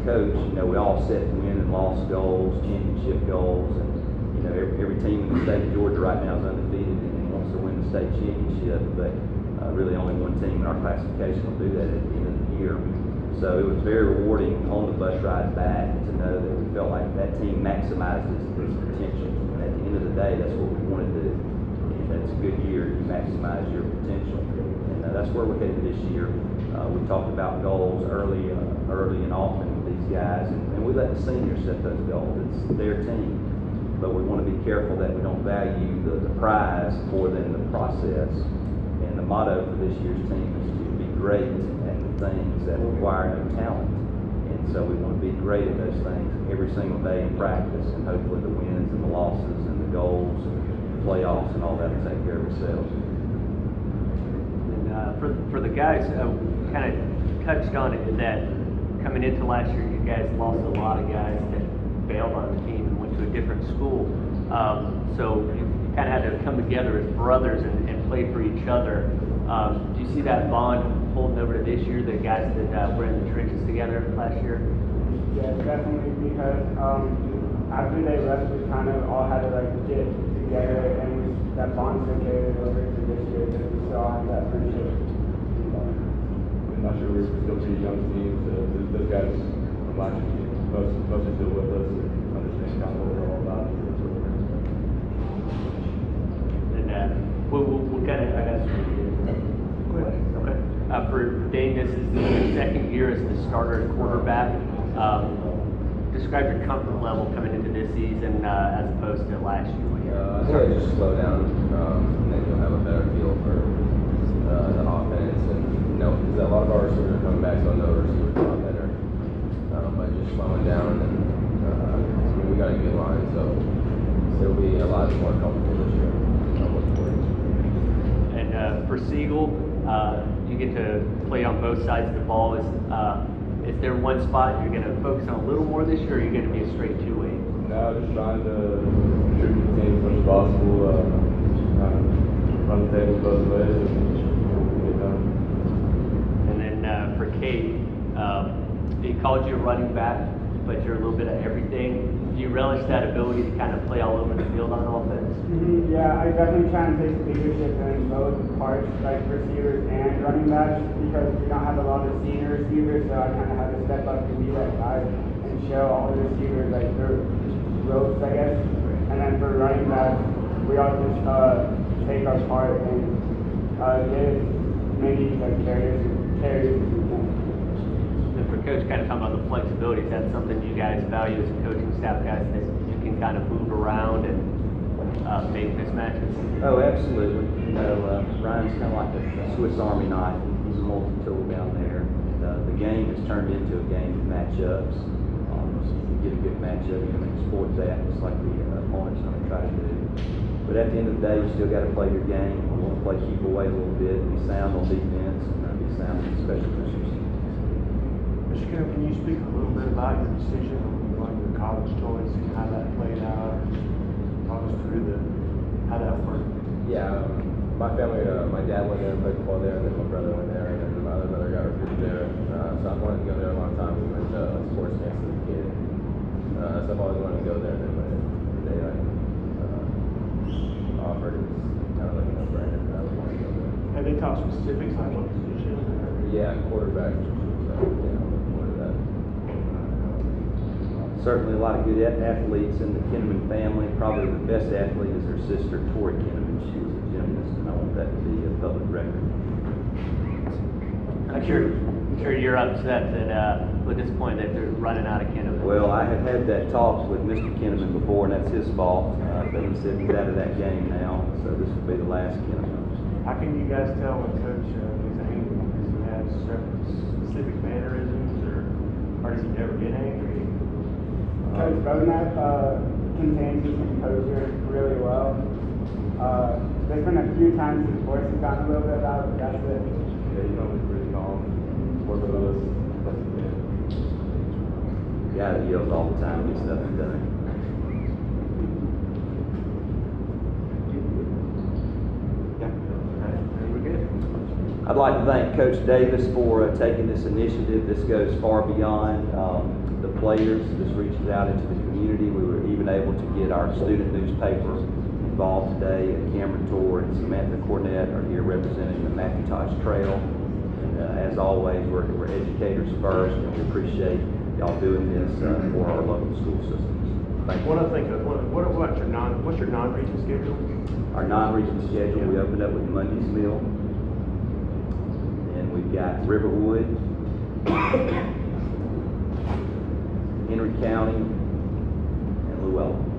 coach, we all set win and loss goals, championship goals, and every team in the state of Georgia right now is undefeated and wants to win the state championship, but really only one team in our classification will do that at the end of the year. So it was very rewarding on the bus ride back to know that we felt like that team maximized its potential. And at the end of the day, that's what we want to do. And that's a good year. You maximize your potential, and that's where we're headed this year. We talked about goals early and often with these guys, and we let the seniors set those goals. It's their team, but we want to be careful that we don't value the prize more than the process. And the motto for this year's team is to be great at the things that require no talent. And so we want to be great at those things every single day in practice, and hopefully the wins and the losses and the goals and the playoffs and all that will take care of themselves. And for the guys, kind of touched on it, that coming into last year, you guys lost a lot of guys that bailed on the team and went to a different school. So you kind of had to come together as brothers and play for each other. Do you see that bond holding over to this year, the guys that were in the trenches together last year? Yeah, definitely, because after they left, we kind of all had to get together, and that bond still carried over to this year because we still all have that friendship. I'm not sure we're still pretty young teams. Those guys from last year, mostly still with us and understand kind of what we're all about. And we'll kind of, I guess, okay. For Dane, this is the second year as the starter at quarterback. Describe your comfort level coming into this season as opposed to last year. I think I just slow down, and then you'll have a better feel for the offense. And because a lot of our receivers are coming back, so I know the receivers a lot better. But just slowing down, and we got a good line, so it'll be a lot more comfortable this year. And for Siegel, you get to play on both sides of the ball. Is there one spot you're going to focus on a little more this year, or are you going to be a straight two-way? No, just trying to contribute to the team as much as possible, run the table both ways, and get it done. And then for Kate, he called you a running back, but you're a little bit of everything. Do you relish that ability to kind of play all over the field on offense? Mm-hmm. Yeah, I definitely try and take leadership in both parts, like receivers and running backs, because we don't have a lot of senior receivers, so I kind of have to step up and be that guy and show all the receivers their ropes, I guess. And then for running backs, we all just take our part and give many carries as we can. And for Coach, kind of talking about the flexibility, is that something you guys value as a coaching staff, guys, that you can kind of move around and make mismatches? Oh, absolutely. Ryan's kind of like a Swiss Army knife. He's a multi-tool down there. The game has turned into a game of matchups. So if you get a good matchup, you're going to exploit that, just like the opponent's going to try to do. But at the end of the day, you still got to play your game. You want to play keep away a little bit, be sound on defense, and be sound on special teams. Mr. Kemp, can you speak a little bit about your decision on your college choice and how that played out? Talk us through how that worked. Yeah, my family, my dad went there and played football there, and then my brother went there, and then my other brother got recruited there. So I've wanted to go there a long time. We went to sports camps as a kid. So I've always wanted to go there, and then when the day I offered, it was kind of like a no-brainer. I would want to go there. Have they taught specifics on what position? Yeah, quarterback. So, yeah, I'm looking forward to that. Certainly a lot of good athletes in the Kinnaman family. Probably the best athlete is her sister, Tori Kinnaman. She was a gymnast, and I want that to be a public record. I'm sure you're upset that we're disappointed that they're running out of Kinnaman. Well, I have had that talk with Mr. Kinnaman before, and that's his fault. But he said he's out of that game now, so this will be the last Kinnaman. How can you guys tell when Coach is angry? Does he have specific mannerisms, or does he never get angry? Coach Bognat contains his composure really well. There's been a few times his voice has gotten a little bit loud, but that's it. Yeah, he's always pretty calm. Work with us. That's it. Guy that yells all the time gets nothing done. I'd like to thank Coach Davis for taking this initiative. This goes far beyond the players, this reaches out into the community. We were even able to get our student newspaper involved today. Cameron Torr and Samantha Cornett are here representing the McIntosh Trail. And as always, we're educators first, and we appreciate y'all doing this for our local school systems. Thank you. What about what's your non-region schedule? Our non-region schedule, we opened up with Monday's Mill. And we've got Riverwood, Henry County, and Llewellyn.